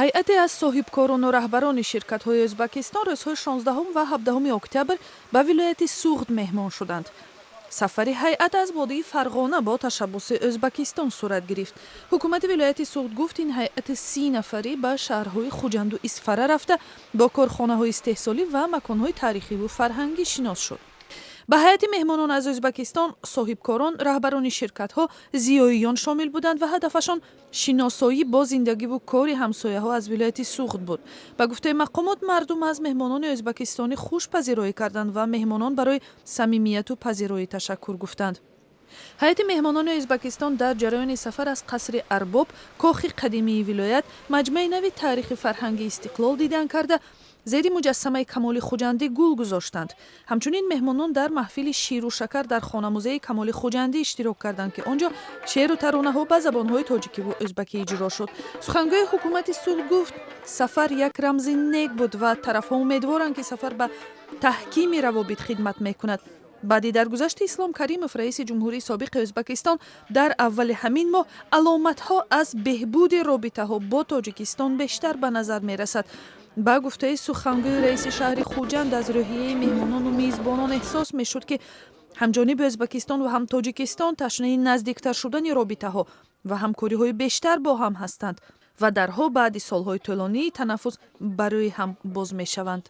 ҳайате аз соҳибкорону раҳбарони ширкатҳои Ӯзбакистон рӯзҳои 16 ва 17 октябр ба вилояти Суғд меҳмон шуданд. сафари ҳайат аз водии Фарғона бо ташаббуси Ӯзбакистон сурат гирифт. ҳукумати вилояти Суғд гуфт ин ҳайати 30 нафарӣ ба шаҳрҳои Хуҷанду Исфара рафта бо корхонаҳои истеҳсолӣ ва маконҳои таърихиву фарҳангӣ шинос шуд. ба ҳайати меҳмонон аз Ӯзбакистон соҳибкорон, раҳбарони ширкатҳо, зиёиён шомил буданд ва ҳадафашон шиносоӣ бо зиндагиву кори ҳамсояҳо аз вилояти Суғд буд. ба гуфтаи мақомот, мардум аз меҳмонони ӯзбакистонӣ хуш пазироӣ карданд ва меҳмонон барои самимияту пазироӣ ташаккур гуфтанд. ҳайати меҳмонони Ӯзбакистон дар ҷараёни сафар аз қасри Арбоб, кохи қадимии вилоят, маҷмаи нави таърихи фарҳанги Истиқлол дидан карда, зери муҷассамаи Камоли Хуҷандӣ гул гузоштанд. ҳамчунин меҳмонон дар маҳфили ширу шакар дар хонамузеи Камоли Хуҷандӣ иштирок карданд ки онҷо шеъру таронаҳо ба забонҳои тоҷикиву ӯзбакӣ иҷро шуд. сухангӯи ҳукумати Суғд гуфт, сафар як рамзи нек буд ва тарафҳо умедворанд ки сафар ба таҳкими равобит хидмат мекунад. баъди даргузашти Ислом Каримов, раиси ҷумҳурии собиқи Ӯзбакистон, дар аввали ҳамин моҳ аломатҳо аз беҳбуди робитаҳо бо Тоҷикистон бештар ба назар мерасад. ба гуфтаи сухангӯи раиси шаҳри Хуҷанд, аз рӯҳияи меҳмонону мизбонон эҳсос мешуд ки ҳамҷониби Ӯзбакистон ва ҳам Тоҷикистон ташнаи наздиктар шудани робитаҳо ва ҳамкориҳои бештар бо ҳам ҳастанд ва дарҳо баъди солҳои тӯлонии танаффус барои ҳам боз мешаванд.